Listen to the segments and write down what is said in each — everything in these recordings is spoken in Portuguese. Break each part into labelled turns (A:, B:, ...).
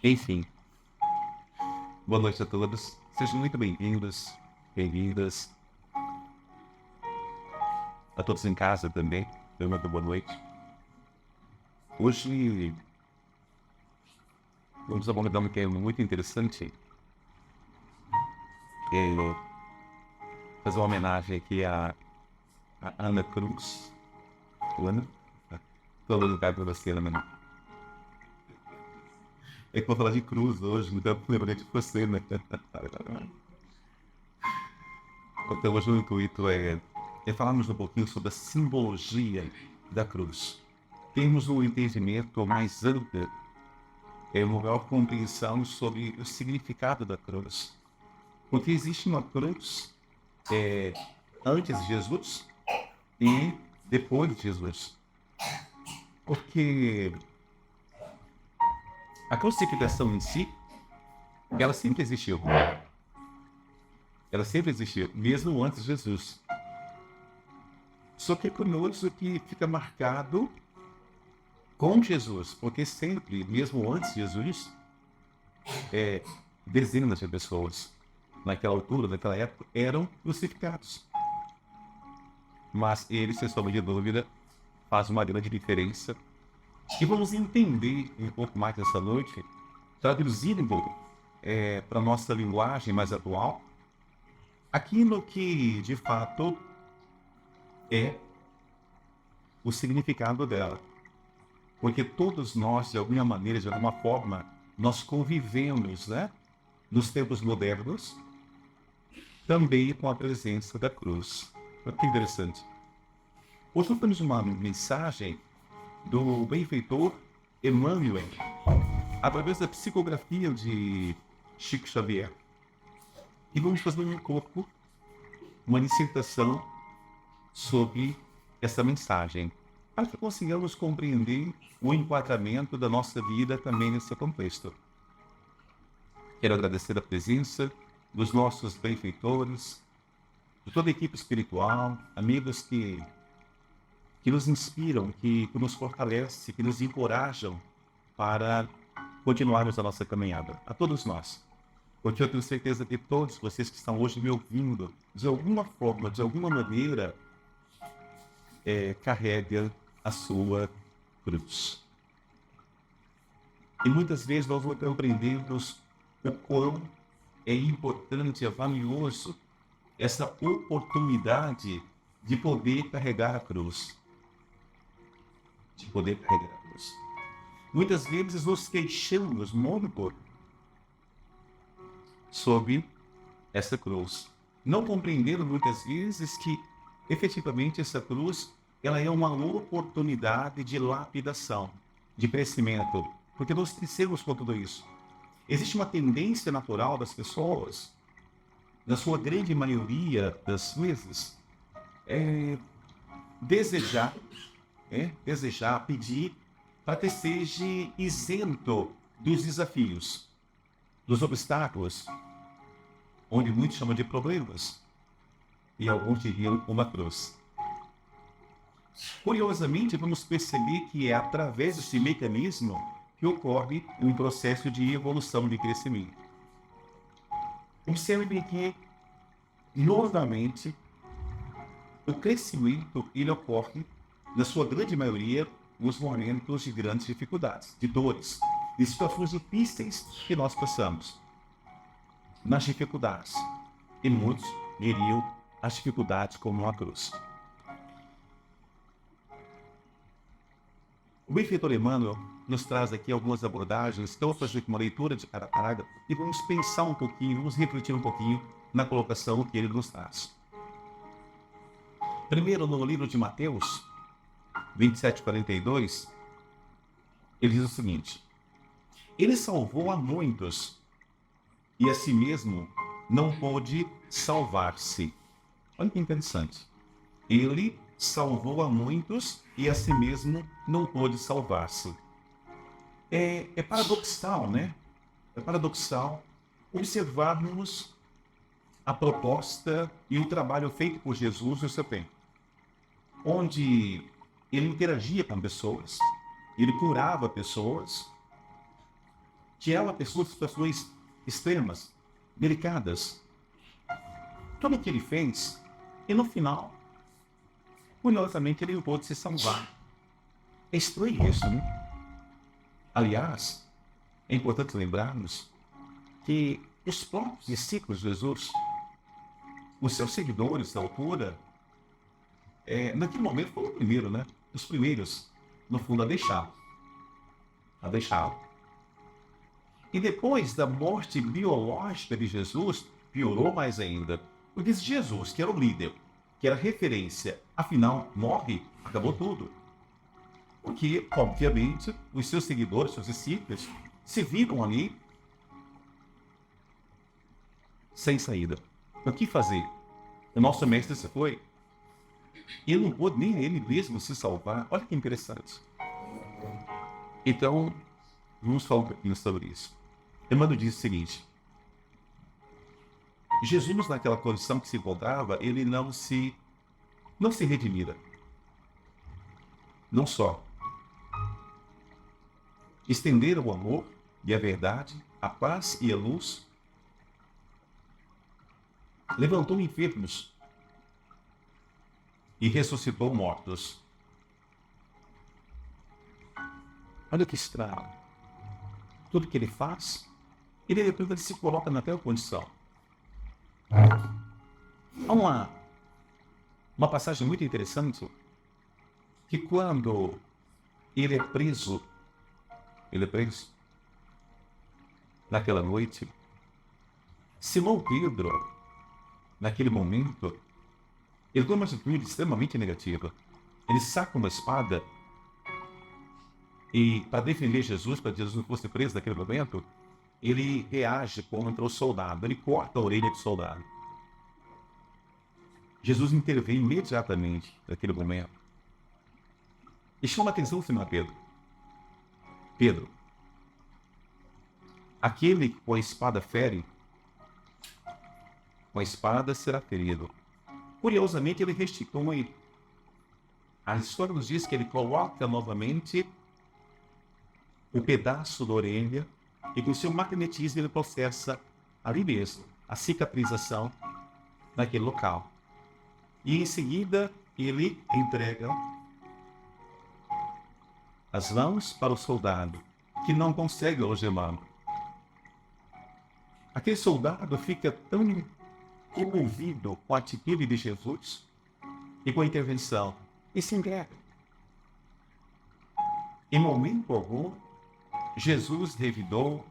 A: Enfim, boa noite a todos. Sejam muito bem-vindos, bem-vindas a todos em casa também. Muito boa noite. Hoje vamos abordar um tema muito interessante. Fazer uma homenagem aqui a Ana Cruz. Ana? Todo lugar para você, Ana. É que vou falar de cruz hoje, então lembrei de você, né? Então hoje o intuito é falarmos um pouquinho sobre a simbologia da cruz. Temos um entendimento mais amplo, uma maior compreensão sobre o significado da cruz. Porque existe uma cruz antes de Jesus e depois de Jesus. Porque a crucificação em si, ela sempre existiu. Ela sempre existiu, mesmo antes de Jesus. Só que é curioso que fica marcado com Jesus, porque sempre, mesmo antes de Jesus, dezenas de pessoas, naquela altura, naquela época, eram crucificados. Mas ele, sem sombra de dúvida, faz uma grande diferença. E vamos entender um pouco mais essa noite, traduzindo para a nossa linguagem mais atual, aquilo que, de fato, é o significado dela. Porque todos nós, de alguma maneira, de alguma forma, nós convivemos, né, nos tempos modernos, também com a presença da cruz. Olha que interessante. Hoje nós temos uma mensagem do benfeitor Emmanuel, através da psicografia de Chico Xavier. E vamos fazer um pouco uma dissertação sobre essa mensagem, para que consigamos compreender o enquadramento da nossa vida também nesse contexto. Quero agradecer a presença dos nossos benfeitores, de toda a equipe espiritual, amigos que nos inspiram, que nos fortalecem, que nos encorajam para continuarmos a nossa caminhada. A todos nós. Porque eu tenho certeza que todos vocês que estão hoje me ouvindo, de alguma forma, de alguma maneira, carregam a sua cruz. E muitas vezes nós não compreendemos o quão é importante, é valioso essa oportunidade de poder carregar a cruz. De poder carregar a cruz. Muitas vezes nos queixamos muito sobre essa cruz. Não compreendendo muitas vezes que, efetivamente, essa cruz ela é uma oportunidade de lapidação, de crescimento. Porque nós crescemos com tudo isso. Existe uma tendência natural das pessoas, na sua grande maioria das vezes, desejar, pedir para que seja isento dos desafios, dos obstáculos, onde muitos chamam de problemas, e alguns diriam uma cruz. Curiosamente, vamos perceber que é através desse mecanismo que ocorre um processo de evolução, de crescimento. Observe que, novamente, o crescimento ele ocorre, na sua grande maioria, nos momentos de grandes dificuldades, de dores, de situações difíceis que nós passamos. Nas dificuldades. E muitos diriam as dificuldades como uma cruz. O benfeitor Emmanuel nos traz aqui algumas abordagens, então vou fazer uma leitura de cada parágrafo e vamos pensar um pouquinho, vamos refletir um pouquinho na colocação que ele nos traz. Primeiro, no livro de Mateus, 27:42, ele diz o seguinte: ele salvou a muitos e a si mesmo não pôde salvar-se. Olha que interessante. Ele salvou a muitos e a si mesmo não pôde salvar-se. É paradoxal, né? É paradoxal observarmos a proposta e o trabalho feito por Jesus no seu tempo, onde ele interagia com pessoas, ele curava pessoas, que é uma pessoa de situações extremas, delicadas. Tudo o que ele fez, e no final, curiosamente, ele pôde se salvar. É estranho isso, né? Aliás, é importante lembrarmos que os próprios discípulos de Jesus, os seus seguidores da altura, naquele momento foram o primeiro, né? Os primeiros, no fundo, a deixá-lo. A deixá-lo. E depois da morte biológica de Jesus, piorou mais ainda. Porque se Jesus, que era o líder, que era referência, afinal morre, acabou tudo. Porque, obviamente, os seus seguidores, seus discípulos, se viram ali sem saída. O que fazer? O nosso mestre se foi. Ele não pôde nem ele mesmo se salvar. Olha que interessante. Então, vamos falar um pouquinho sobre isso. Emmanuel diz o seguinte: Jesus, naquela condição que se encontrava, ele não se redimira. Não só estender o amor e a verdade, a paz e a luz, levantou enfermos e ressuscitou mortos. Olha que estranho. Tudo que ele faz, e de repente ele se coloca naquela condição. Há uma passagem muito interessante, que quando ele é preso naquela noite, Simão Pedro, naquele momento, ele tem uma atitude extremamente negativa. Ele saca uma espada e, para defender Jesus, para que Jesus não fosse preso naquele momento, ele reage contra o soldado, ele corta a orelha do soldado. Jesus intervém imediatamente naquele momento e chama a atenção do Simão Pedro. Pedro, aquele que com a espada fere, com a espada será ferido. Curiosamente, ele restitui. A história nos diz que ele coloca novamente o pedaço da orelha e com o seu magnetismo ele processa ali mesmo a cicatrização naquele local. E em seguida ele entrega as mãos para o soldado, que não consegue algemá-lo. Aquele soldado fica tão comovido com a atitude de Jesus e com a intervenção, e se entrega. Em momento algum, Jesus revidou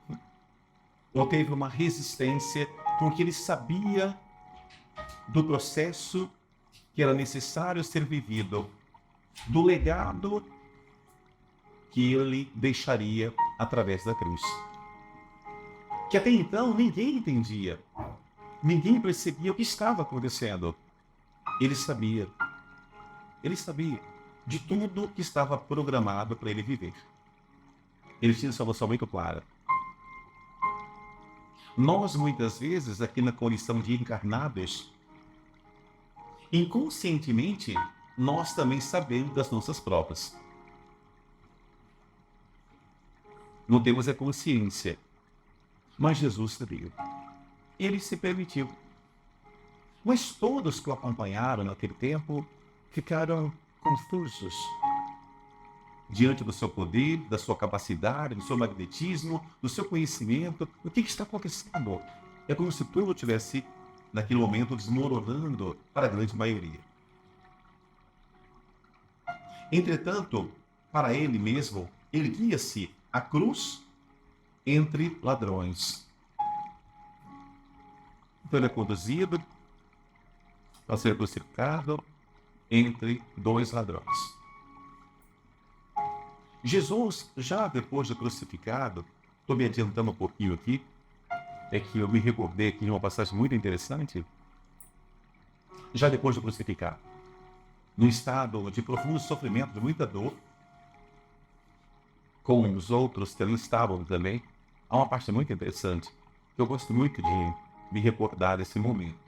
A: ou teve uma resistência, porque ele sabia do processo que era necessário ser vivido, do legado que ele deixaria através da cruz. Que até então ninguém entendia, ninguém percebia o que estava acontecendo. Ele sabia de tudo que estava programado para ele viver. Ele tinha uma solução muito clara. Nós, muitas vezes, aqui na condição de encarnados, inconscientemente, nós também sabemos das nossas provas. Não temos a consciência. Mas Jesus sabia. Ele se permitiu. Mas todos que o acompanharam naquele tempo ficaram confusos diante do seu poder, da sua capacidade, do seu magnetismo, do seu conhecimento. O que está acontecendo? É como se tudo estivesse, naquele momento, desmoronando para a grande maioria. Entretanto, para ele mesmo, erguia-se a cruz entre ladrões. Então ele é conduzido para ser crucificado entre dois ladrões. Jesus, já depois de crucificado, estou me adiantando um pouquinho aqui, é que eu me recordei aqui de uma passagem muito interessante. Já depois de crucificado, num estado de profundo sofrimento, de muita dor, com os outros que ali estavam também, há uma parte muito interessante, que eu gosto muito de me recordar desse momento.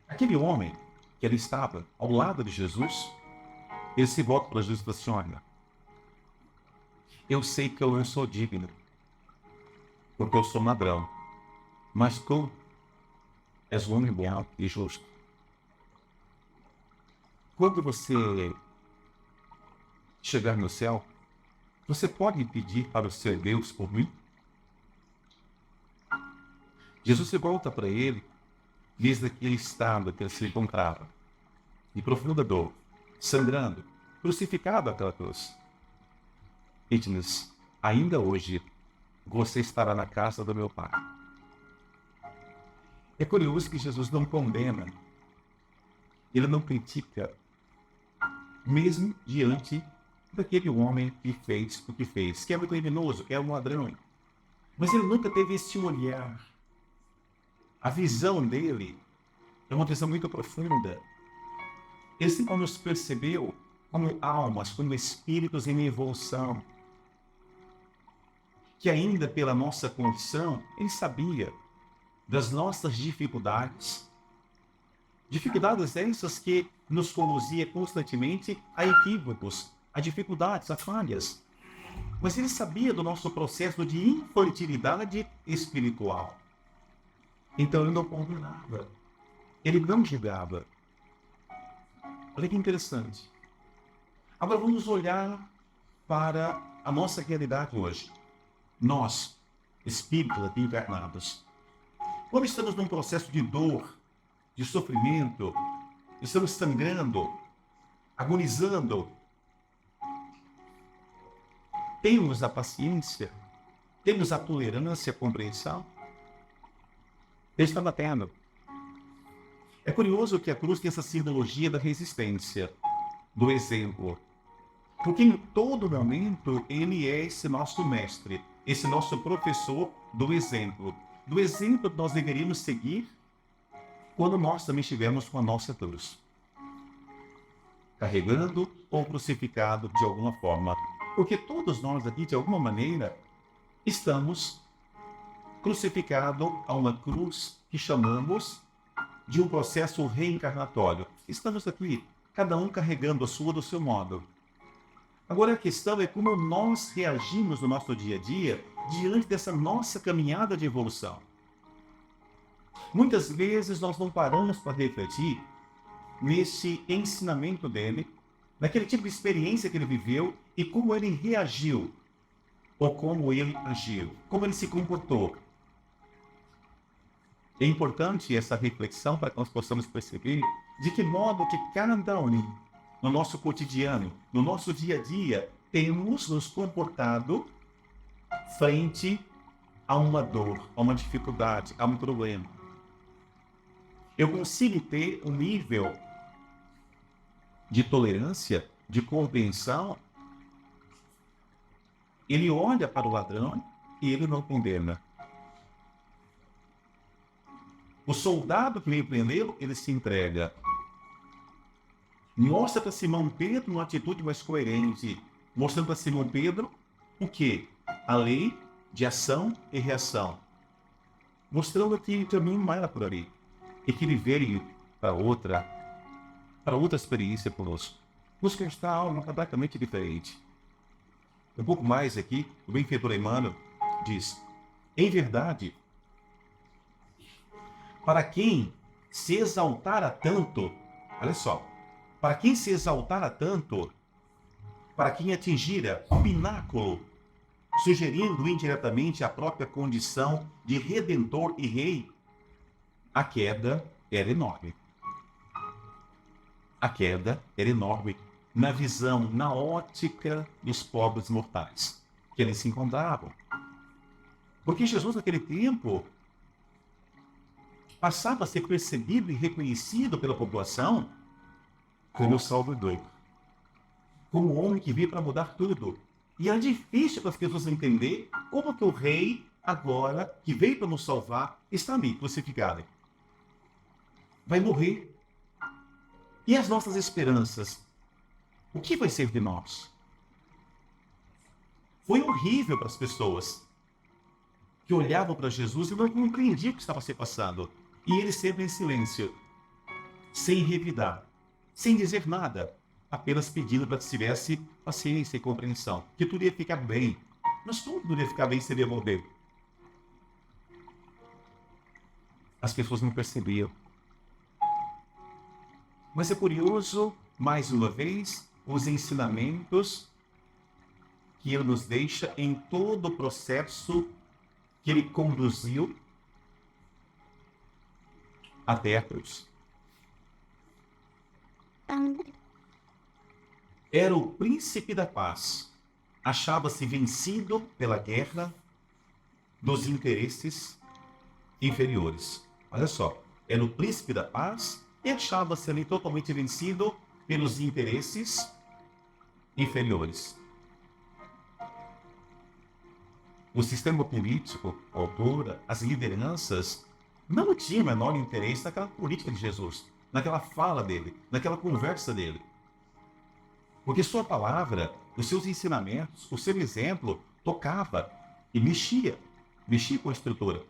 A: Aquele homem que ali estava ao lado de Jesus, ele se volta para Jesus e fala assim: olha, eu sei que eu não sou digno porque eu sou ladrão. Mas tu és um homem bom e justo. Quando você chegar no céu, você pode pedir para o seu Deus por mim? Jesus se volta para ele, desde aquele estado que ele se encontrava, de profunda dor, sangrando, crucificado àquela cruz. E diz: ainda hoje você estará na casa do meu Pai. É curioso que Jesus não condena, ele não critica, mesmo diante daquele homem que fez o que fez, que é um criminoso, que é um ladrão. Mas ele nunca teve esse olhar. A visão dele é uma visão muito profunda. Ele sempre nos percebeu como almas, como espíritos em evolução, que ainda pela nossa condição, ele sabia das nossas dificuldades. Dificuldades essas que nos conduzia constantemente a equívocos, a dificuldades, a falhas. Mas ele sabia do nosso processo de infantilidade espiritual. Então ele não condenava. Ele não julgava. Olha que interessante. Agora vamos olhar para a nossa realidade hoje. Nós, espíritos aqui encarnados, como estamos num processo de dor, de sofrimento, estamos sangrando, agonizando, temos a paciência, temos a tolerância, a compreensão? Ele está batendo. É curioso que a cruz tem essa simbologia da resistência, do exemplo. Porque em todo momento ele é esse nosso mestre, esse nosso professor do exemplo. Do exemplo que nós deveríamos seguir quando nós também estivermos com a nossa cruz. Carregando ou crucificado de alguma forma. Porque todos nós aqui, de alguma maneira, estamos crucificados a uma cruz que chamamos de um processo reencarnatório. Estamos aqui, cada um carregando a sua do seu modo. Agora a questão é como nós reagimos no nosso dia a dia diante dessa nossa caminhada de evolução. Muitas vezes nós não paramos para refletir nesse ensinamento dele, naquele tipo de experiência que ele viveu e como ele reagiu, ou como ele agiu, como ele se comportou. É importante essa reflexão para que nós possamos perceber de que modo que cada um, no nosso cotidiano, no nosso dia a dia, temos nos comportado frente a uma dor, a uma dificuldade, a um problema. Eu consigo ter um nível de tolerância, de compreensão. Ele olha para o ladrão e ele não condena. O soldado que veio prendê-lo, ele se entrega. Mostra para Simão Pedro uma atitude mais coerente. Mostrando para Simão Pedro o quê? A lei de ação e reação. Mostrando que também não era por ali. E que ele veio para outra experiência conosco. Nos prestar algo completamente diferente. Um pouco mais aqui, o benfeitor Emmanuel diz: em verdade, para quem se exaltara tanto, olha só, para quem se exaltara tanto, para quem atingira o pináculo, sugerindo indiretamente a própria condição de redentor e rei, a queda era enorme. A queda era enorme na visão, na ótica dos pobres mortais que eles se encontravam. Porque Jesus, naquele tempo, passava a ser percebido e reconhecido pela população como o Salvador, como o homem que veio para mudar tudo. E é difícil para as pessoas entender como que o rei, agora, que veio para nos salvar, está ali, crucificado. Vai morrer. E as nossas esperanças? O que vai ser de nós? Foi horrível para as pessoas que olhavam para Jesus e não compreendiam o que estava se passando. E ele sempre em silêncio, sem revidar, sem dizer nada, apenas pedindo para que tivesse paciência e compreensão, que tudo ia ficar bem. Mas tudo iria ficar bem se ele ia morrer. as pessoas não percebiam. Mas é curioso, mais uma vez, os ensinamentos que ele nos deixa em todo o processo que ele conduziu até a cruz. Era o príncipe da paz. Achava-se vencido pela guerra dos interesses inferiores. Olha só, era o príncipe da paz e achava-se ali totalmente vencido pelos interesses inferiores. O sistema político, a altura, as lideranças, não tinham o menor interesse naquela política de Jesus, naquela fala dele, naquela conversa dele. Porque sua palavra, os seus ensinamentos, o seu exemplo, tocava e mexia com a estrutura.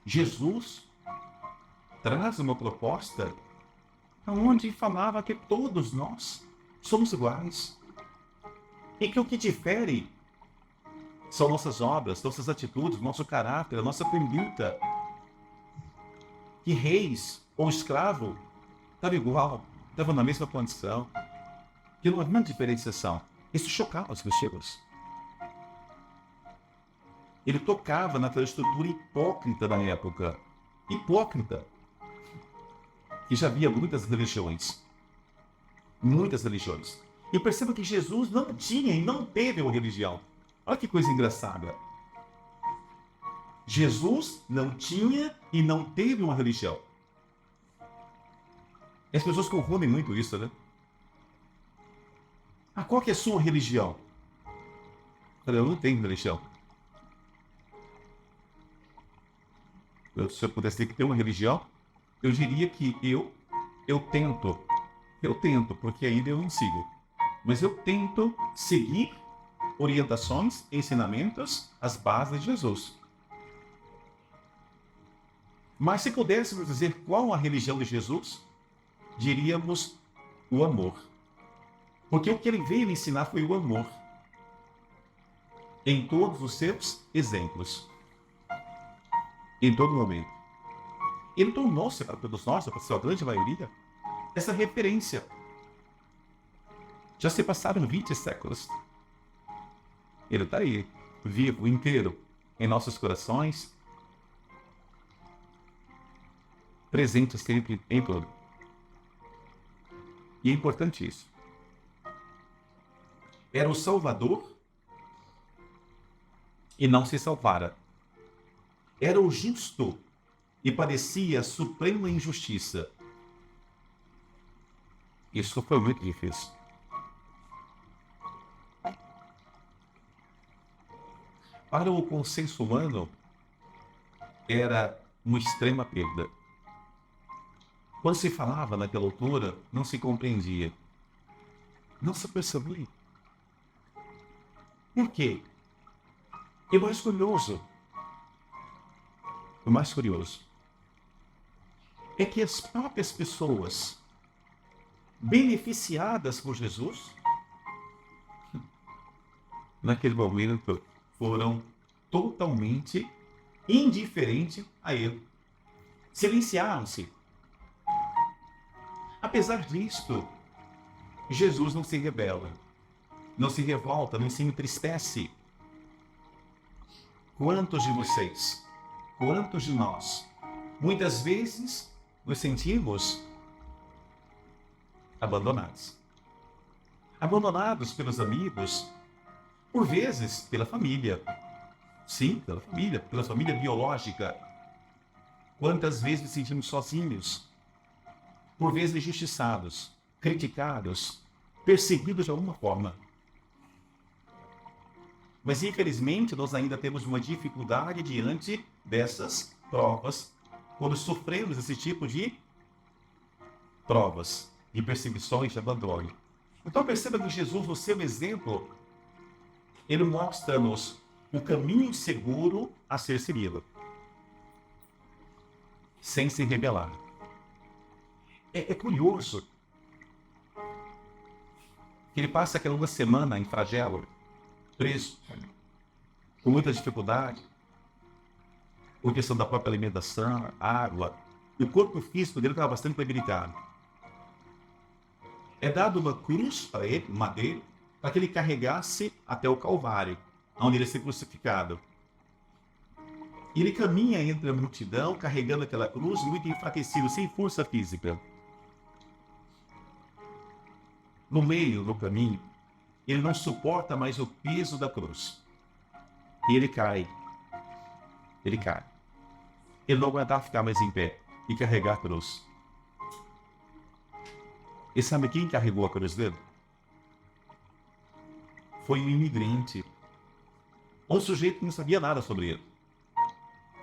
A: Jesus traz uma proposta onde falava que todos nós somos iguais. E que o que difere são nossas obras, nossas atitudes, nosso caráter, a nossa conduta. Que reis ou escravo estavam igual, estavam na mesma condição. Que não havia diferenciação. Isso chocava os discípulos. Ele tocava naquela estrutura hipócrita da época. Hipócrita. Que já havia muitas religiões. Muitas religiões. E perceba que Jesus não tinha e não teve uma religião. Olha que coisa engraçada. Jesus não tinha e não teve uma religião. E as pessoas confundem muito isso, né? Ah, qual que é a sua religião? Eu não tenho religião. Se eu pudesse ter uma religião, eu diria que eu tento. Eu tento, porque ainda eu não sigo. Mas eu tento seguir orientações, ensinamentos, as bases de Jesus. Mas se pudéssemos dizer qual a religião de Jesus, diríamos o amor. Porque o que ele veio me ensinar foi o amor. Em todos os seus exemplos. Em todo momento. Ele tornou-se, para todos nós, para a sua grande maioria, essa referência. Já se passaram 20 séculos. Ele está aí, vivo, inteiro, em nossos corações, presente sempre em tudo. E é importante isso. Era o Salvador e não se salvara. Era o justo e padecia a suprema injustiça. Isso foi muito difícil. Para o consenso humano, era uma extrema perda. Quando se falava naquela altura, não se compreendia. Não se percebia. Por quê? E o mais curioso é que as próprias pessoas beneficiadas por Jesus, naquele momento, foram totalmente indiferentes a ele. Silenciaram-se. Apesar disto, Jesus não se rebela, não se revolta, não se entristece. Quantos de vocês, quantos de nós, muitas vezes nos sentimos abandonados? Abandonados pelos amigos, por vezes pela família. Sim, pela família biológica. Quantas vezes nos sentimos sozinhos? Por vezes injustiçados, criticados, perseguidos de alguma forma. Mas infelizmente nós ainda temos uma dificuldade diante dessas provas, quando sofremos esse tipo de provas, de perseguições, de abandono. Então perceba que Jesus, no seu exemplo, ele mostra-nos o caminho seguro a ser seguido, sem se rebelar. É curioso que ele passa aquela uma semana em flagelo, preso, com muita dificuldade. por questão da própria alimentação, água. O corpo físico dele estava bastante debilitado. É dado uma cruz para ele, madeira, para que ele carregasse até o Calvário, onde ele ia ser crucificado. E ele caminha entre a multidão, carregando aquela cruz, muito enfraquecido, sem força física. No meio do caminho, ele não suporta mais o peso da cruz. E ele cai. Ele cai. Ele não aguentava ficar mais em pé e carregar a cruz. E sabe quem carregou a cruz dele? Foi um imigrante. Um sujeito que não sabia nada sobre ele.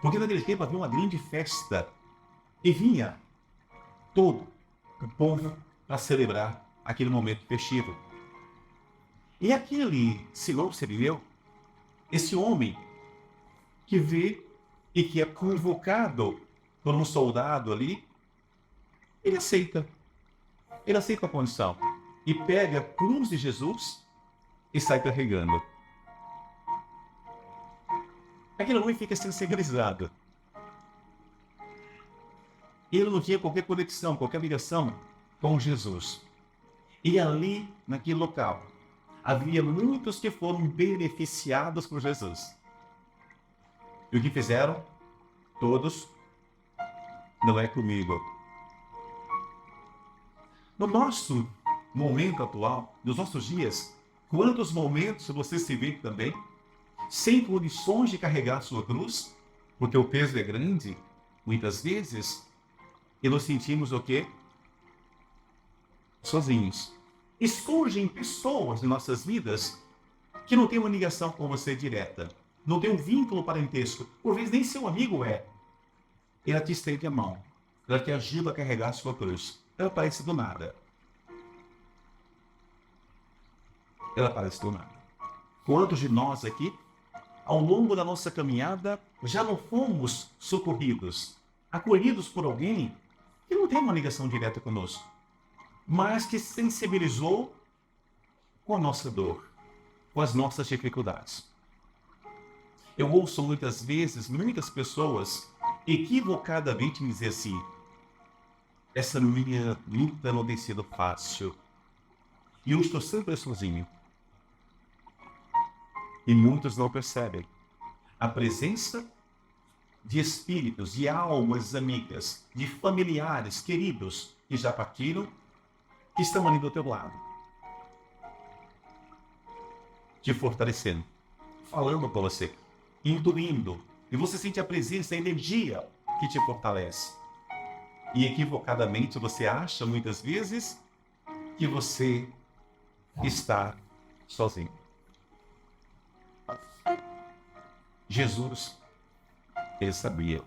A: Porque naquele tempo havia uma grande festa. E vinha todo o povo para celebrar aquele momento festivo. E aquele senhor Sirineu, esse homem que vê e que é convocado por um soldado ali, ele aceita. Ele aceita a condição. E pega a cruz de Jesus e sai carregando. Aquele homem fica sensibilizado. Ele não tinha qualquer conexão, qualquer ligação com Jesus. E ali, naquele local, havia muitos que foram beneficiados por Jesus. E o que fizeram? Todos, não é comigo. No nosso momento atual, nos nossos dias, quantos momentos você se vê também sem condições de carregar sua cruz, porque o peso é grande, muitas vezes, e nos sentimos o quê? Sozinhos. E surgem pessoas em nossas vidas que não têm uma ligação com você direta, não tem um vínculo parentesco, por vezes nem seu amigo é. Ela te estende a mão, ela te ajuda a carregar a sua cruz. Ela aparece do nada. Ela aparece do nada. Quantos de nós aqui, ao longo da nossa caminhada, já não fomos socorridos, acolhidos por alguém que não tem uma ligação direta conosco, mas que sensibilizou com a nossa dor, com as nossas dificuldades. Eu ouço muitas vezes, muitas pessoas equivocadamente me dizer assim: essa minha luta não tem sido fácil. E eu estou sempre sozinho. E muitos não percebem a presença de espíritos, de almas amigas, de familiares, queridos, que já partiram, que estão ali do teu lado, te fortalecendo, falando com você, intuindo, e você sente a presença, a energia que te fortalece. E equivocadamente você acha, muitas vezes, que você está sozinho. Jesus, ele sabia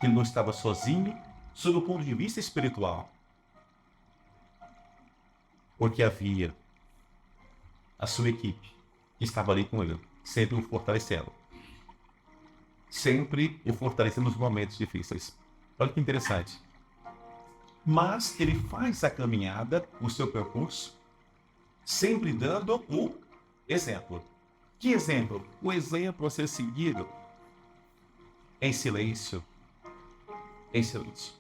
A: que ele não estava sozinho sob o ponto de vista espiritual, porque havia a sua equipe que estava ali com ele, sempre o fortalecendo. Sempre o fortalecendo nos momentos difíceis. Olha que interessante. Mas ele faz a caminhada, o seu percurso, sempre dando o exemplo. Que exemplo? O exemplo a ser seguido em silêncio. Em silêncio.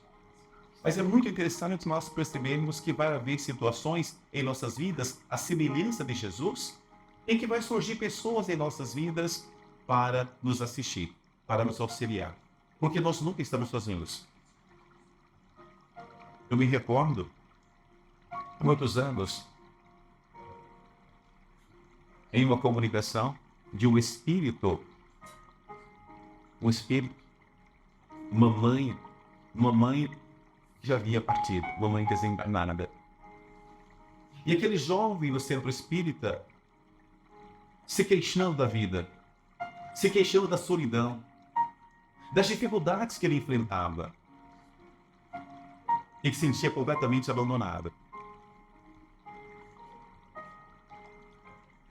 A: Mas é muito interessante nós percebermos que vai haver situações em nossas vidas, a semelhança de Jesus, em que vai surgir pessoas em nossas vidas para nos assistir, para nos auxiliar. Porque nós nunca estamos sozinhos. Eu me recordo, há muitos anos, em uma comunicação de um espírito, mamãe já havia partido, mamãe desencarnada. E aquele jovem no centro espírita, se queixando da vida, se queixando da solidão, das dificuldades que ele enfrentava, e que se sentia completamente abandonado.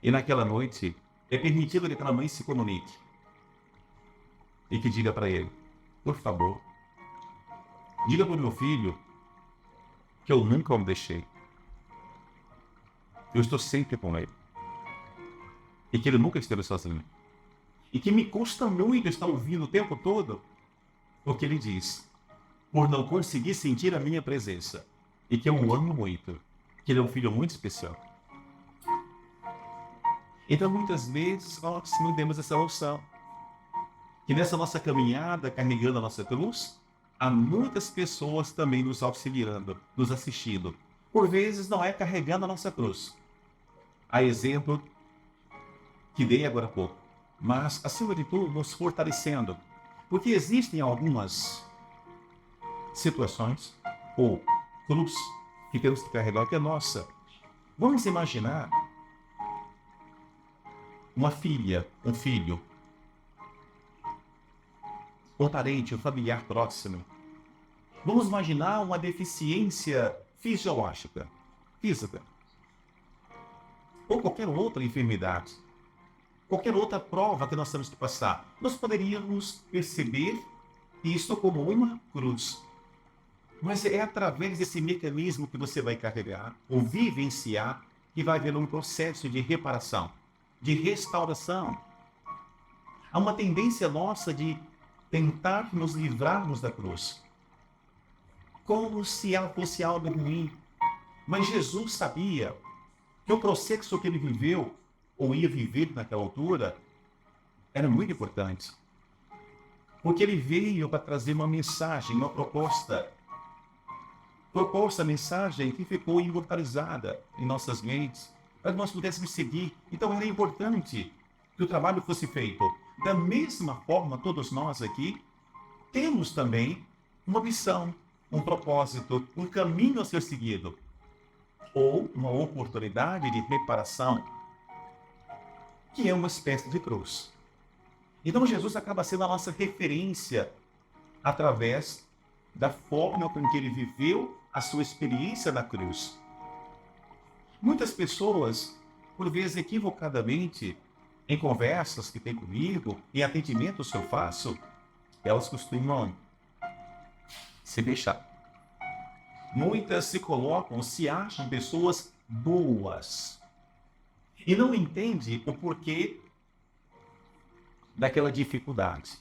A: E naquela noite, é permitido que aquela mãe se comunique e que diga para ele: por favor, diga para o meu filho que eu nunca o deixei. Eu estou sempre com ele. E que ele nunca esteve sozinho. e que me custa muito estar ouvindo o tempo todo o que ele diz, por não conseguir sentir a minha presença, e que eu o amo muito, que ele é um filho muito especial. Então, muitas vezes, nós não temos essa noção, que nessa nossa caminhada, carregando a nossa cruz, há muitas pessoas também nos auxiliando, nos assistindo. Por vezes, não é carregando a nossa cruz. A exemplo que dei agora há pouco, mas, acima de tudo, nos fortalecendo. Porque existem algumas situações, ou cruz, que temos que carregar, que é nossa. Vamos imaginar uma filha, um filho, um parente, um familiar próximo. Vamos imaginar uma deficiência fisiológica, física, ou qualquer outra enfermidade, qualquer outra prova que nós temos que passar. Nós poderíamos perceber isso como uma cruz. Mas é através desse mecanismo que você vai carregar, ou vivenciar, que vai haver um processo de reparação, de restauração. Há uma tendência nossa de tentar nos livrarmos da cruz, como se ela fosse algo ruim. Mas Jesus sabia que o processo que ele viveu, ou ia viver naquela altura, era muito importante. Porque ele veio para trazer uma mensagem, uma proposta, mensagem que ficou imortalizada em nossas mentes, para que nós pudéssemos seguir. Então era importante que o trabalho fosse feito. Da mesma forma, todos nós aqui temos também uma missão, um propósito, um caminho a ser seguido, ou uma oportunidade de reparação, que é uma espécie de cruz. Então Jesus acaba sendo a nossa referência através da forma com que ele viveu a sua experiência na cruz. Muitas pessoas, por vezes equivocadamente, em conversas que tem comigo, em atendimentos que eu faço, elas costumam se deixar. Muitas se colocam, se acham pessoas boas e não entendem o porquê daquela dificuldade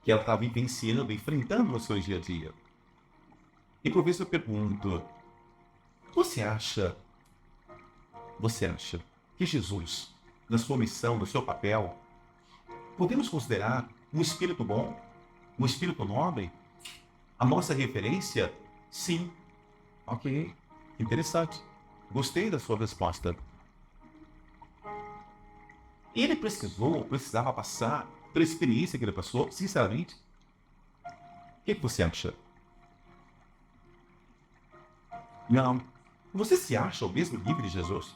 A: que ela está vivenciando, enfrentando no seu dia a dia. E por vezes eu pergunto, você acha que Jesus, na sua missão, no seu papel, podemos considerar um espírito bom, um espírito nobre? A nossa referência? Sim. Ok, interessante. Gostei da sua resposta. Ele precisava passar pela experiência que ele passou, sinceramente. O que você acha? Não. Você se acha o mesmo livre de Jesus?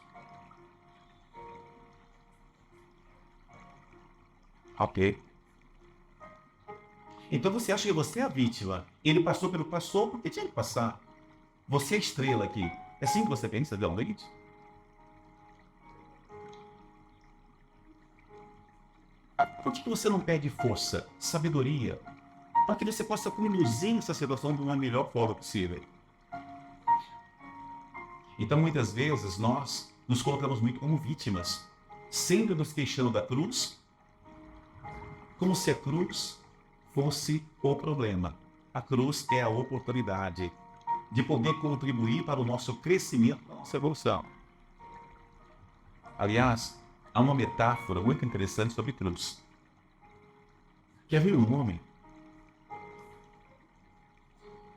A: Ok. Então você acha que você é a vítima? Ele passou pelo que passou porque tinha que passar. Você é a estrela aqui. É assim que você pensa, realmente? Por que você não pede força, sabedoria, para que você possa conduzir essa situação de uma melhor forma possível? Então, muitas vezes, nós nos colocamos muito como vítimas, sempre nos queixando da cruz, como se a cruz fosse o problema. A cruz é a oportunidade de poder contribuir para o nosso crescimento, para a nossa evolução. Aliás, há uma metáfora muito interessante sobre cruz. Quer ver um homem,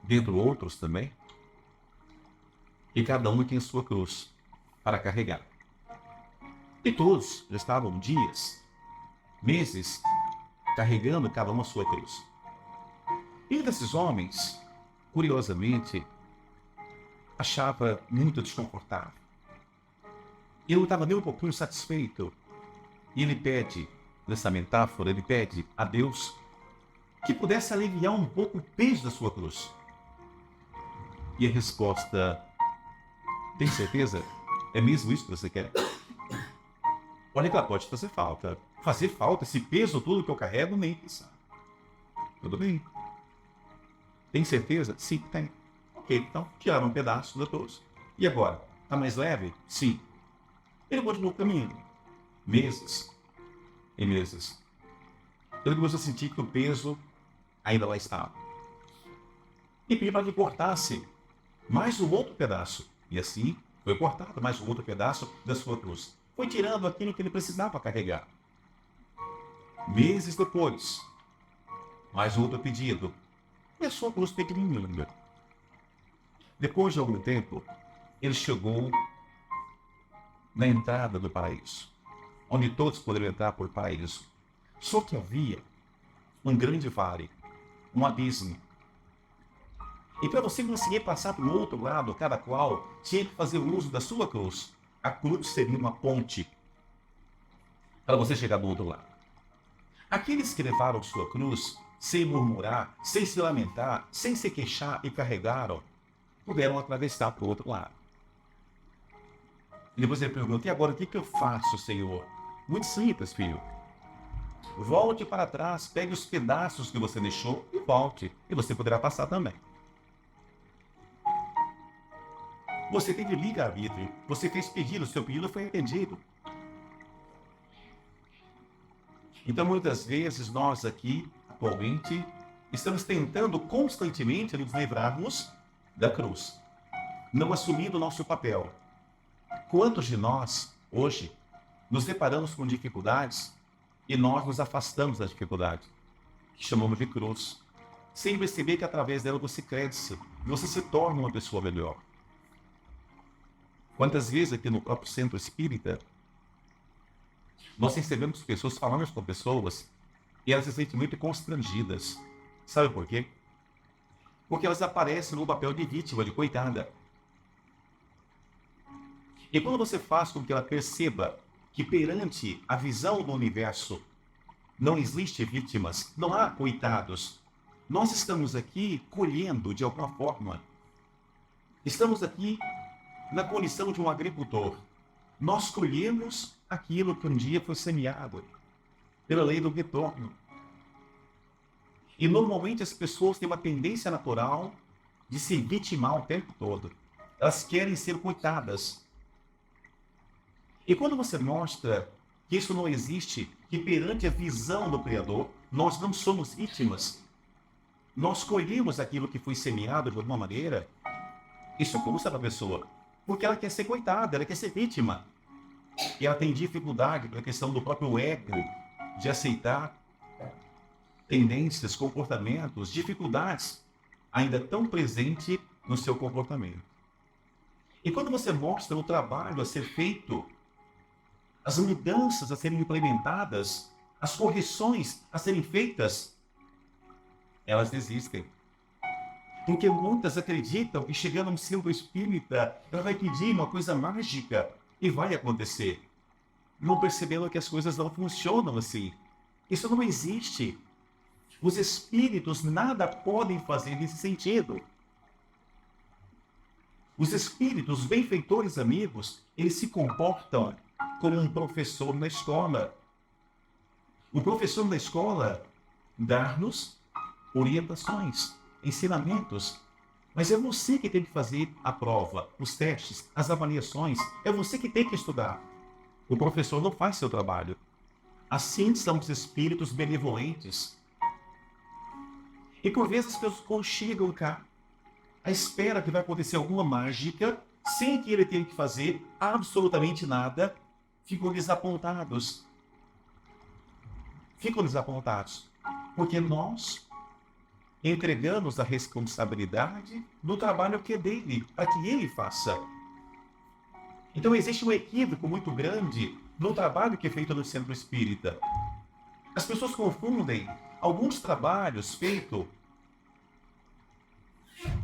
A: dentre outros também, e cada um tem sua cruz para carregar. E todos já estavam dias, meses, carregando cada um a sua cruz. E um desses homens, curiosamente, achava muito desconfortável. Ele não estava nem um pouquinho satisfeito. E ele pede, nessa metáfora, ele pede a Deus que pudesse aliviar um pouco o peso da sua cruz. E a resposta, tem certeza? É mesmo isso que você quer? Olha que ela pode fazer falta. Fazer falta, esse peso todo que eu carrego, nem pensar. Tudo bem? Tem certeza? Sim, tem. Ok, então tiraram um pedaço da cruz. E agora? Está mais leve? Sim. Ele continuou caminhando. Meses. em meses. Ele começou a sentir que o peso ainda lá estava. E pediu para que cortasse mais um outro pedaço. E assim foi cortado mais um outro pedaço da sua cruz. Foi tirando aquilo que ele precisava carregar. Meses depois, mais outro pedido. E a sua cruz pequenininha. Depois de algum tempo, ele chegou na entrada do paraíso, onde todos poderiam entrar por paraíso. Só que havia um grande vale, um abismo. E para você conseguir passar para o outro lado, cada qual tinha que fazer o uso da sua cruz. A cruz seria uma ponte para você chegar do outro lado. Aqueles que levaram sua cruz, sem murmurar, sem se lamentar, sem se queixar e carregaram, puderam atravessar para o outro lado. E depois ele pergunta: e agora o que eu faço, Senhor? Muito simples, filho. Volte para trás, pegue os pedaços que você deixou e volte. E você poderá passar também. Você teve livre-arbítrio. Você fez pedido, o seu pedido foi atendido. Então, muitas vezes, nós aqui, atualmente, estamos tentando constantemente nos livrarmos da cruz, não assumindo o nosso papel. Quantos de nós, hoje, nos deparamos com dificuldades e nós nos afastamos da dificuldade, que chamamos de cruz, sem perceber que através dela você cresce, você se torna uma pessoa melhor. Quantas vezes aqui no próprio centro espírita, nós recebemos pessoas, falamos com pessoas, e elas se sentem muito constrangidas. Sabe por quê? Porque elas aparecem no papel de vítima, de coitada. E quando você faz com que ela perceba que perante a visão do universo não existe vítimas, não há coitados, nós estamos aqui colhendo de alguma forma. Estamos aqui na condição de um agricultor. Nós colhemos aquilo que um dia foi semeado pela lei do retorno. E normalmente as pessoas têm uma tendência natural de se vitimar o tempo todo. Elas querem ser coitadas. E quando você mostra que isso não existe, que perante a visão do Criador, nós não somos vítimas, nós colhemos aquilo que foi semeado de alguma maneira, isso custa para a pessoa. Porque ela quer ser coitada, ela quer ser vítima. E ela tem dificuldade pela questão do próprio ego, de aceitar tendências, comportamentos, dificuldades ainda tão presentes no seu comportamento. E quando você mostra o trabalho a ser feito, as mudanças a serem implementadas, as correções a serem feitas, elas desistem. Porque muitas acreditam que chegando a um centro espírita, ela vai pedir uma coisa mágica e vai acontecer. Não percebendo que as coisas não funcionam assim. Isso não existe. Os espíritos nada podem fazer nesse sentido. Os espíritos, benfeitores amigos, eles se comportam como um professor na escola. O professor na escola dá-nos orientações, ensinamentos. Mas é você que tem que fazer a prova, os testes, as avaliações. É você que tem que estudar. O professor não faz seu trabalho. Assim são os espíritos benevolentes. E por vezes as pessoas chegam cá à espera que vai acontecer alguma mágica, sem que ele tenha que fazer absolutamente nada, ficam desapontados. Ficam desapontados. Porque nós entregamos a responsabilidade do trabalho que é dele, para que ele faça. Então existe um equívoco muito grande no trabalho que é feito no centro espírita. As pessoas confundem alguns trabalhos feitos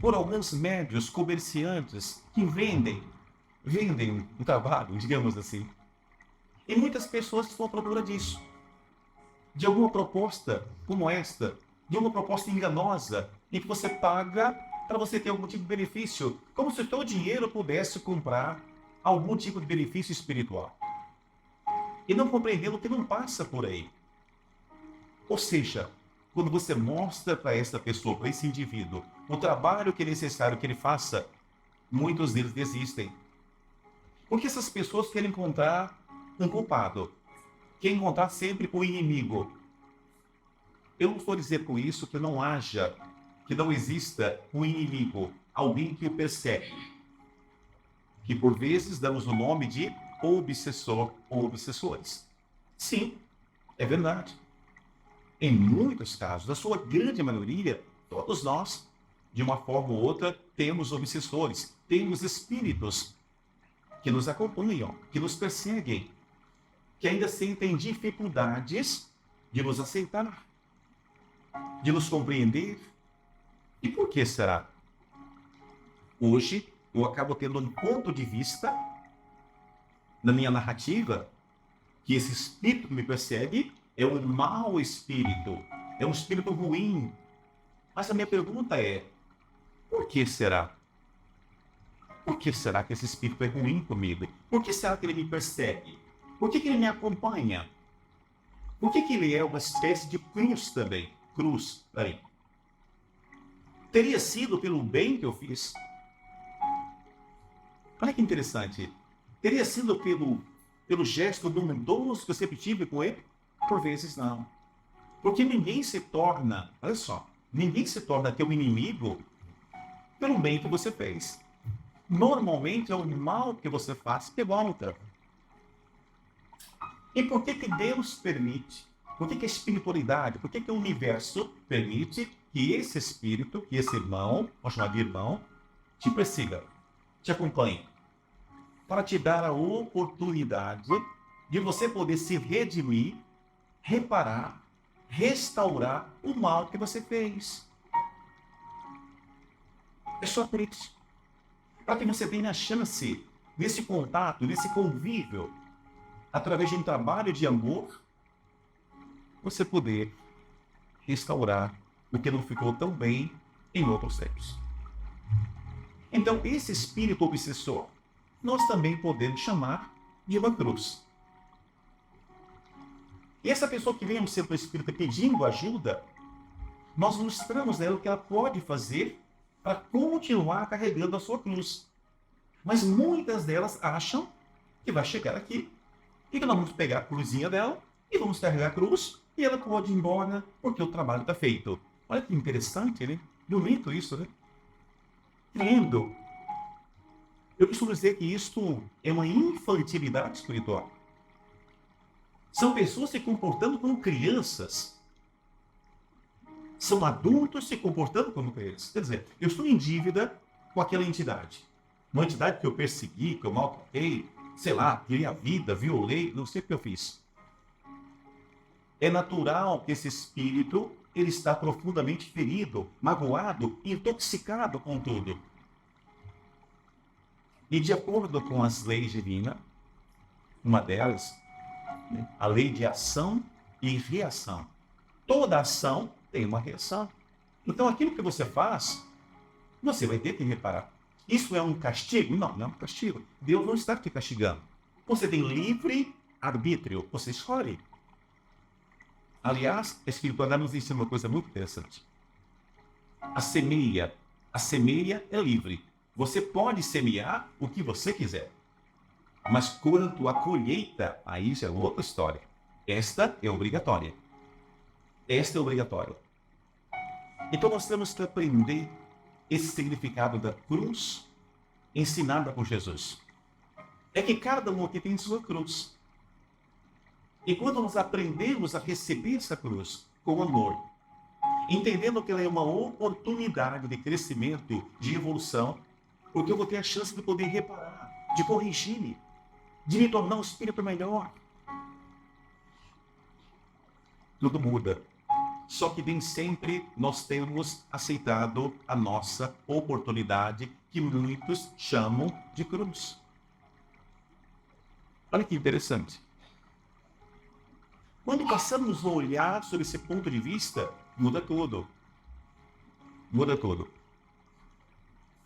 A: por alguns médios comerciantes que vendem um trabalho, digamos assim. E muitas pessoas estão à procura disso. De alguma proposta como esta, de uma proposta enganosa, em que você paga para você ter algum tipo de benefício, como se o seu dinheiro pudesse comprar algum tipo de benefício espiritual. E não compreendendo que não passa por aí. Ou seja, quando você mostra para essa pessoa, para esse indivíduo, o trabalho que é necessário que ele faça, muitos deles desistem. Porque essas pessoas querem encontrar um culpado, que é encontrar sempre o inimigo. Eu não estou dizendo com isso que que não exista um inimigo, alguém que o persegue, que por vezes damos o nome de obsessor ou obsessores. Sim, é verdade. Em muitos casos, na sua grande maioria, todos nós, de uma forma ou outra, temos obsessores, temos espíritos que nos acompanham, que nos perseguem, que ainda sentem dificuldades de nos aceitar, de nos compreender. E por que será? Hoje, eu acabo tendo um ponto de vista na minha narrativa que esse espírito que me persegue é um mau espírito, é um espírito ruim. Mas a minha pergunta é, por que será? Por que será que esse espírito é ruim comigo? Por que será que ele me persegue? Por que ele me acompanha? Por que ele é uma espécie de cruz também? Cruz, peraí. Teria sido pelo bem que eu fiz? Olha que interessante. Teria sido pelo gesto bondoso que eu sempre tive com ele? Por vezes não. Porque ninguém se torna, olha só, ninguém se torna teu inimigo pelo bem que você fez. Normalmente é o mal que você faz que volta. E por que Deus permite? Por que a espiritualidade, por que o universo permite que esse espírito, que esse irmão, vou chamar de irmão, te persiga, te acompanhe? Para te dar a oportunidade de você poder se redimir, reparar, restaurar o mal que você fez. É só por isso. Para que você tenha a chance, nesse contato, nesse convívio, através de um trabalho de amor, você poder restaurar o que não ficou tão bem em outros tempos. Então, esse espírito obsessor, nós também podemos chamar de uma cruz. E essa pessoa que vem ao centro espírita pedindo ajuda, nós mostramos nela o que ela pode fazer para continuar carregando a sua cruz. Mas muitas delas acham que vai chegar aqui e que nós vamos pegar a cruzinha dela e vamos carregar a cruz e ela pode ir embora porque o trabalho está feito. Olha que interessante, né? Bonito isso, né? Lindo. Eu costumo dizer que isto é uma infantilidade espiritual. São pessoas se comportando como crianças. São adultos se comportando como crianças. Quer dizer, eu estou em dívida com aquela entidade. Uma entidade que eu persegui, que eu maltratei, sei lá, tirei a vida, violei, não sei o que eu fiz. É natural que esse espírito ele está profundamente ferido, magoado, intoxicado com tudo. E de acordo com as leis divinas, uma delas, a lei de ação e reação. Toda ação tem uma reação. Então aquilo que você faz, você vai ter que reparar. Isso é um castigo? Não, não é um castigo. Deus não está te castigando. Você tem livre arbítrio, você escolhe. Aliás, a espiritualidade nos ensina uma coisa muito interessante. A semeia é livre. Você pode semear o que você quiser. Mas quanto à colheita, aí já é outra história. Esta é obrigatória. Esta é obrigatória. Então nós temos que aprender esse significado da cruz ensinada por Jesus. É que cada um aqui tem sua cruz. E quando nós aprendemos a receber essa cruz com amor, entendendo que ela é uma oportunidade de crescimento, de evolução, porque eu vou ter a chance de poder reparar, de corrigir, de me tornar um espírito melhor. Tudo muda. Só que nem sempre nós temos aceitado a nossa oportunidade, que muitos chamam de cruz. Olha que interessante. Quando passamos a olhar sobre esse ponto de vista, muda tudo. Muda tudo.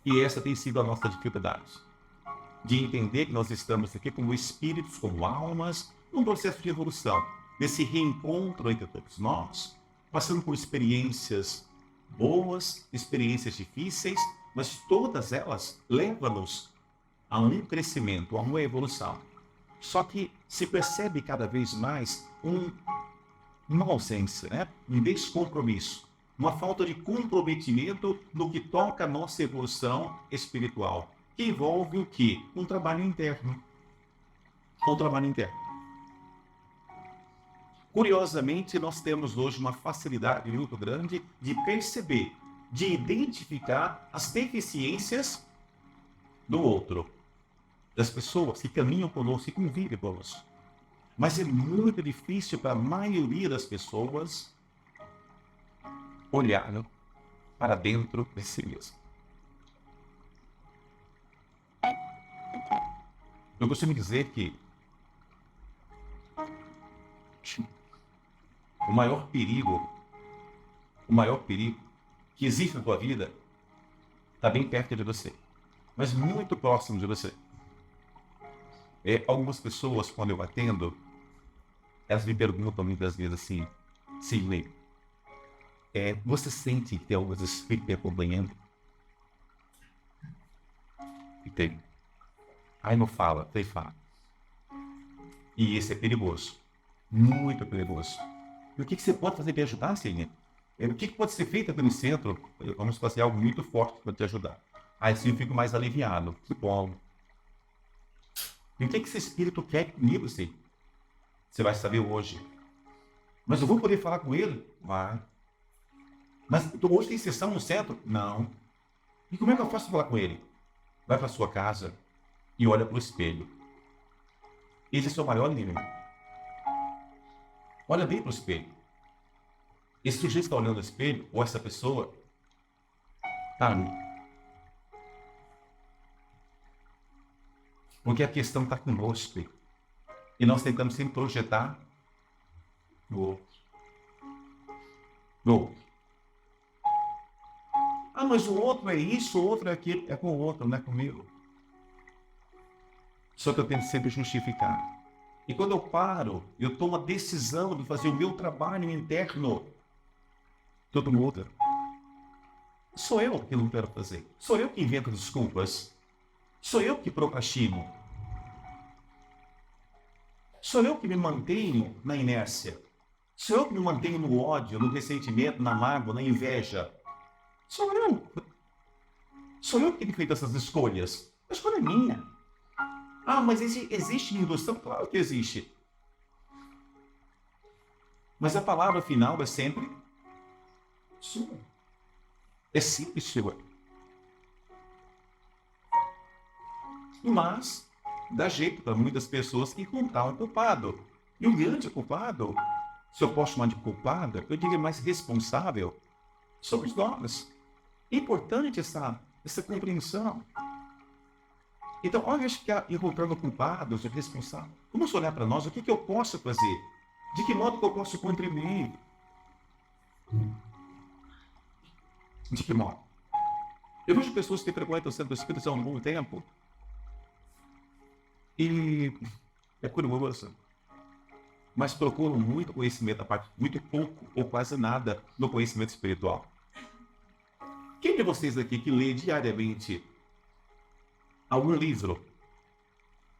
A: E essa tem sido a nossa dificuldade. De entender que nós estamos aqui como espíritos, como almas, num processo de evolução. Nesse reencontro entre todos nós, passando por experiências boas, experiências difíceis, mas todas elas levam-nos a um crescimento, a uma evolução. Só que se percebe cada vez mais uma ausência, né? Um descompromisso, uma falta de comprometimento no que toca a nossa evolução espiritual, que envolve o quê? Um trabalho interno. Um trabalho interno. Curiosamente, nós temos hoje uma facilidade muito grande de perceber, de identificar as deficiências do outro, das pessoas que caminham conosco e convivem conosco. Mas é muito difícil para a maioria das pessoas olhar para dentro de si mesmo. Eu costumo dizer que o maior perigo que existe na tua vida está bem perto de você, mas muito próximo de você. Algumas pessoas, quando eu atendo, elas me perguntam muitas vezes assim, Sidney, você sente que tem alguns espíritos te acompanhando? E tem. Aí não fala, tem fala. E esse é perigoso. Muito perigoso. E o que você pode fazer para ajudar, Sidney? O que pode ser feito aqui no centro? Vamos fazer algo muito forte para te ajudar. Aí sim eu fico mais aliviado. Que bom. E o que esse espírito quer comigo, sim? Você vai saber hoje. Mas eu vou poder falar com ele? Vai. Mas hoje tem sessão no centro? Não. E como é que eu faço para falar com ele? Vai para sua casa e olha para o espelho. Esse é o seu maior inimigo. Olha bem para o espelho. Esse sujeito está olhando no espelho, ou essa pessoa, tá ali. Porque a questão está conosco. E nós tentamos sempre projetar no outro. No outro. Ah, mas o outro é isso, o outro é aquilo. É com o outro, não é comigo. Só que eu tento sempre justificar. E quando eu paro, eu tomo a decisão de fazer o meu trabalho interno, todo muda. Sou eu que não quero fazer. Sou eu que invento desculpas. Sou eu que procrastino. Sou eu que me mantenho na inércia. Sou eu que me mantenho no ódio, no ressentimento, na mágoa, na inveja. Sou eu. Sou eu que tenho feito essas escolhas. A escolha é minha. Ah, mas existe indução? Claro que existe. Mas a palavra final é sempre sua. É simples, sua. Mas dá jeito para muitas pessoas que encontrar o culpado. E o grande culpado, se eu posso chamar de culpado, eu diria mais responsável, somos nós. É importante essa compreensão. Então, ao invés de ficar encontrando culpados e responsáveis, vamos olhar para nós, o que eu posso fazer? De que modo que eu posso contribuir? De que modo? Eu vejo pessoas que frequentam o centro espírita há um bom tempo e é curioso, mas procuram muito conhecimento, a parte muito pouco ou quase nada no conhecimento espiritual. Quem de vocês aqui que lê diariamente algum livro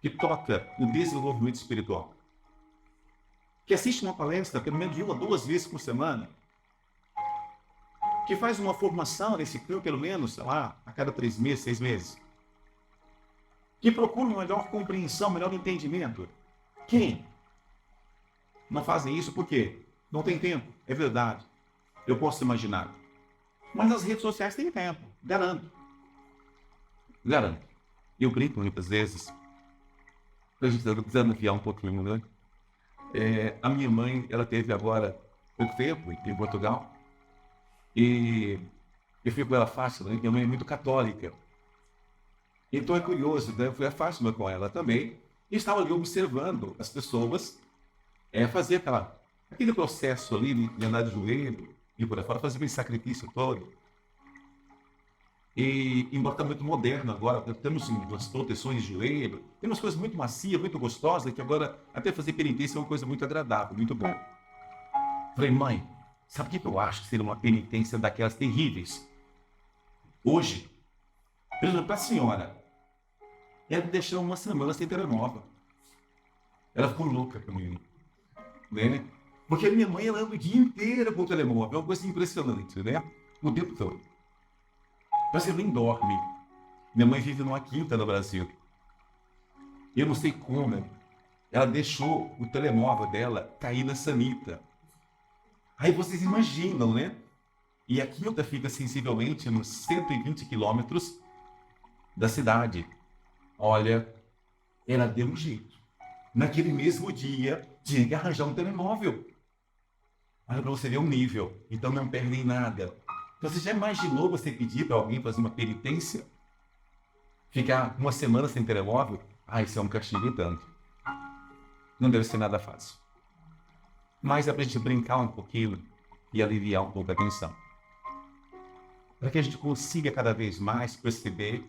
A: que toca no desenvolvimento espiritual? Que assiste uma palestra pelo menos 1 ou 2 vezes por semana? Que faz uma formação nesse campo pelo menos, sei lá, a cada 3 meses, 6 meses? Que procura uma melhor compreensão, melhor entendimento? Quem? Não fazem isso por quê? Não tem tempo, é verdade. Eu posso imaginar. Mas as redes sociais têm tempo, garanto. Garanto. Eu brinco muitas vezes, a gente está precisando enfiar um pouquinho, né? A minha mãe, ela teve agora pouco tempo em Portugal, e eu fico com ela fácil, né? Minha mãe é muito católica. Então é curioso, né? Foi fácil com ela também, e estava ali observando as pessoas fazer aquele processo ali de andar de joelho, e por aí fora, fazer aquele sacrifício todo. E embora está muito moderno agora, temos umas proteções de joelho, temos coisas muito macias, muito gostosas, que agora até fazer penitência é uma coisa muito agradável, muito bom. Falei, mãe, sabe o que eu acho que seria uma penitência daquelas terríveis? Hoje, por exemplo, para a senhora, é deixar uma semana sem telemóvel. Ela ficou louca comigo, né? Porque a minha mãe, ela anda o dia inteiro com o telemóvel, é uma coisa impressionante, né? O tempo todo. Você nem dorme. Minha mãe vive numa quinta no Brasil. Eu não sei como. Ela deixou o telemóvel dela cair na sanita. Aí vocês imaginam, né? E a quinta fica sensivelmente nos 120 quilômetros da cidade. Olha, ela deu um jeito. Naquele mesmo dia, tinha que arranjar um telemóvel. Olha para você ver o nível. Então não perdem nada. Você já imaginou você pedir para alguém fazer uma penitência? Ficar uma semana sem telemóvel? Ah, isso é um castigo e tanto. Não deve ser nada fácil. Mas é para a gente brincar um pouquinho e aliviar um pouco a tensão. Para que a gente consiga cada vez mais perceber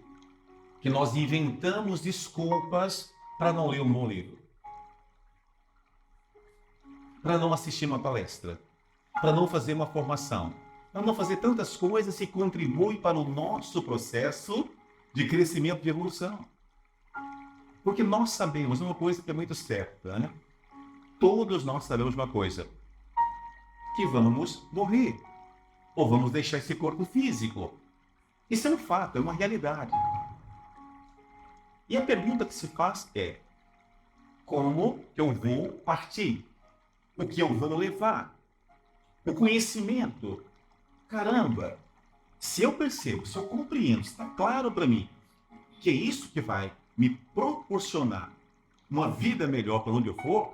A: que nós inventamos desculpas para não ler um bom livro, para não assistir uma palestra, para não fazer uma formação, para não fazer tantas coisas que contribuem para o nosso processo de crescimento e evolução. Porque nós sabemos uma coisa que é muito certa, né? Todos nós sabemos uma coisa, que vamos morrer, ou vamos deixar esse corpo físico. Isso é um fato, é uma realidade. E a pergunta que se faz é, como que eu vou partir? O que eu vou levar? O conhecimento. Caramba, se eu percebo, se eu compreendo, está claro para mim que é isso que vai me proporcionar uma vida melhor para onde eu for,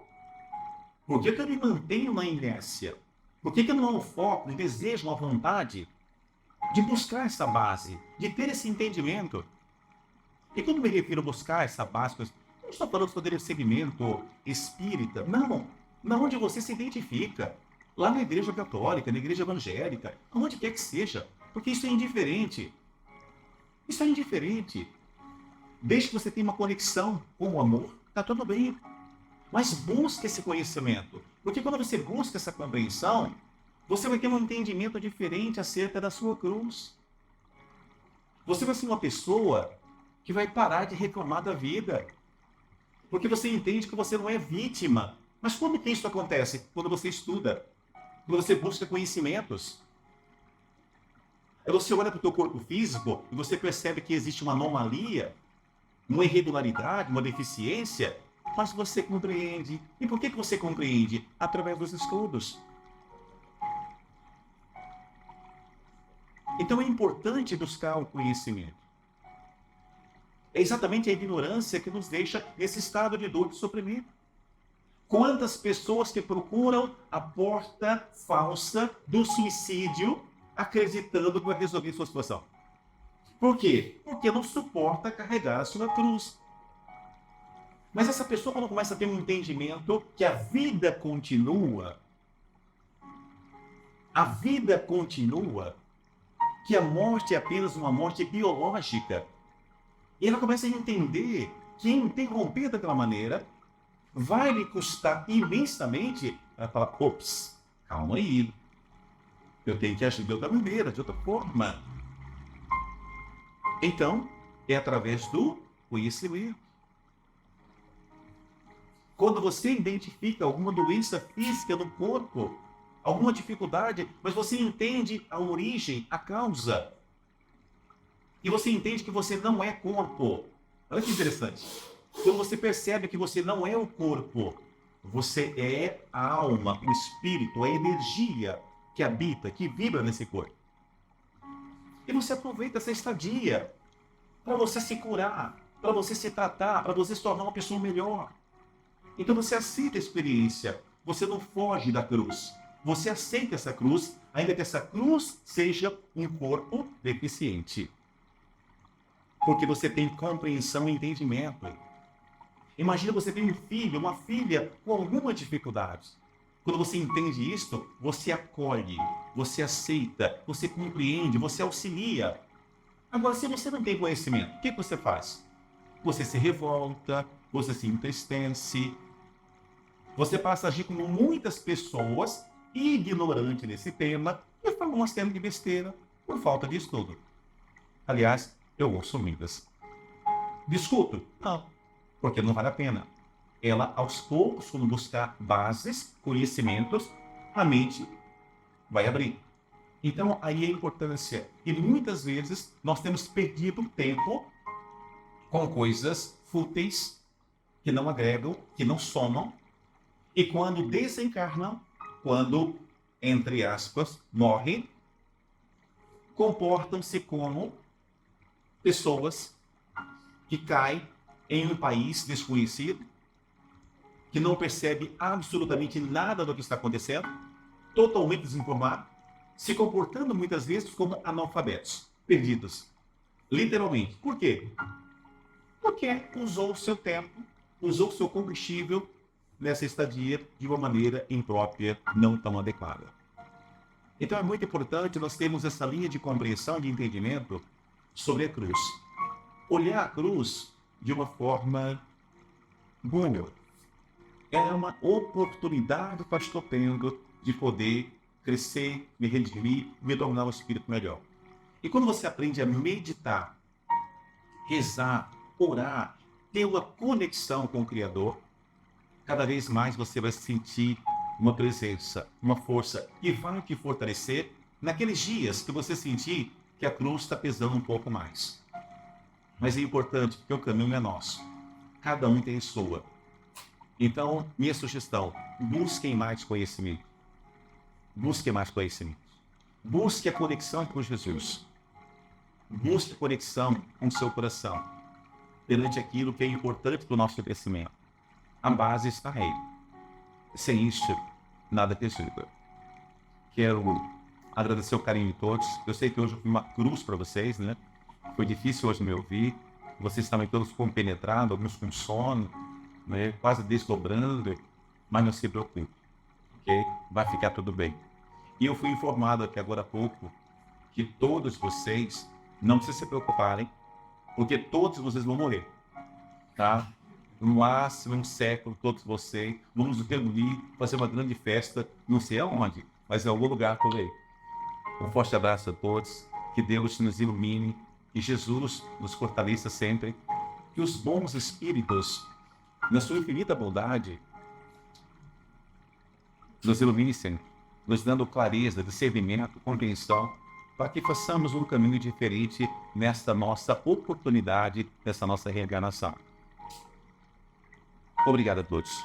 A: por que eu me mantenho na inércia? Por que eu não foco e desejo uma vontade de buscar essa base, de ter esse entendimento? E quando me refiro a buscar essa base, eu não estou falando sobre segmento espírita, não. Na onde você se identifica. Lá na igreja católica, na igreja evangélica, aonde quer que seja. Porque isso é indiferente. Isso é indiferente. Desde que você tenha uma conexão com o amor, está tudo bem. Mas busque esse conhecimento. Porque quando você busca essa compreensão, você vai ter um entendimento diferente acerca da sua cruz. Você vai ser uma pessoa que vai parar de reclamar da vida. Porque você entende que você não é vítima. Mas como que isso acontece? Quando você estuda, quando você busca conhecimentos. Aí você olha para o teu corpo físico e você percebe que existe uma anomalia, uma irregularidade, uma deficiência, mas você compreende. E por que você compreende? Através dos estudos. Então é importante buscar o conhecimento. É exatamente a ignorância que nos deixa nesse estado de dor e sofrimento. Quantas pessoas que procuram a porta falsa do suicídio acreditando que vai resolver sua situação? Por quê? Porque não suporta carregar a sua cruz. Mas essa pessoa, quando começa a ter um entendimento que a vida continua, que a morte é apenas uma morte biológica, e ela começa a entender que interromper daquela maneira vai lhe custar imensamente. Ela fala, ops, calma aí, eu tenho que agir de outra maneira, de outra forma. Então, é através do conhecimento. Quando você identifica alguma doença física no corpo, alguma dificuldade, mas você entende a origem, a causa, e você entende que você não é corpo. Olha que interessante. Quando você percebe que você não é o corpo, você é a alma, o espírito, a energia que habita, que vibra nesse corpo. E você aproveita essa estadia para você se curar, para você se tratar, para você se tornar uma pessoa melhor. Então você aceita a experiência, você não foge da cruz. Você aceita essa cruz, ainda que essa cruz seja um corpo deficiente. Porque você tem compreensão e entendimento. Imagina você tem um filho, uma filha com alguma dificuldade. Quando você entende isso, você acolhe, você aceita, você compreende, você auxilia. Agora, se você não tem conhecimento, o que você faz? Você se revolta, você se entristece, você passa a agir como muitas pessoas ignorantes nesse tema e falam uma série de besteira por falta de estudo. Aliás, eu ouço muitas. Discuto? Não, porque não vale a pena. ela, aos poucos, quando buscar bases, conhecimentos, a mente vai abrir. Então, aí a importância. E muitas vezes nós temos perdido tempo com coisas fúteis, que não agregam, que não somam, e quando desencarnam, quando, entre aspas, morrem, comportam-se como pessoas que caem em um país desconhecido, que não percebe absolutamente nada do que está acontecendo, totalmente desinformado, se comportando muitas vezes como analfabetos, perdidos. Literalmente. Por quê? Porque usou o seu tempo, usou o seu combustível nessa estadia de uma maneira imprópria, não tão adequada. Então é muito importante nós termos essa linha de compreensão, de entendimento sobre a cruz. Olhar a cruz de uma forma boa. É uma oportunidade que eu estou tendo de poder crescer, me redimir, me tornar um espírito melhor. E quando você aprende a meditar, rezar, orar, ter uma conexão com o Criador, cada vez mais você vai sentir uma presença, uma força que vai te fortalecer naqueles dias que você sentir que a cruz está pesando um pouco mais. Mas é importante porque o caminho é nosso. Cada um tem a sua. Então, minha sugestão, busquem mais conhecimento. Busque mais conhecimento. Busque a conexão com Jesus. Busque a conexão com o seu coração. Perante aquilo que é importante para o nosso crescimento. A base está aí. Sem isso, nada te ajuda. Quero agradecer o carinho de todos. Eu sei que hoje eu fui uma cruz para vocês, né? Foi difícil hoje me ouvir. Vocês também todos compenetrados, alguns com sono, né? Quase desdobrando. Mas não se preocupe, ok? Vai ficar tudo bem. E eu fui informado aqui agora há pouco que todos vocês não precisam se preocuparem, porque todos vocês vão morrer, tá? No máximo, um século, todos vocês, vamos nos reunir, fazer uma grande festa, não sei aonde, mas em algum lugar por aí. Um forte abraço a todos, que Deus nos ilumine, que Jesus nos fortaleça sempre, que os bons espíritos, na sua infinita bondade, nos ilumine sempre, nos dando clareza, discernimento, compreensão, para que façamos um caminho diferente nesta nossa oportunidade, nessa nossa reencarnação. Obrigado a todos.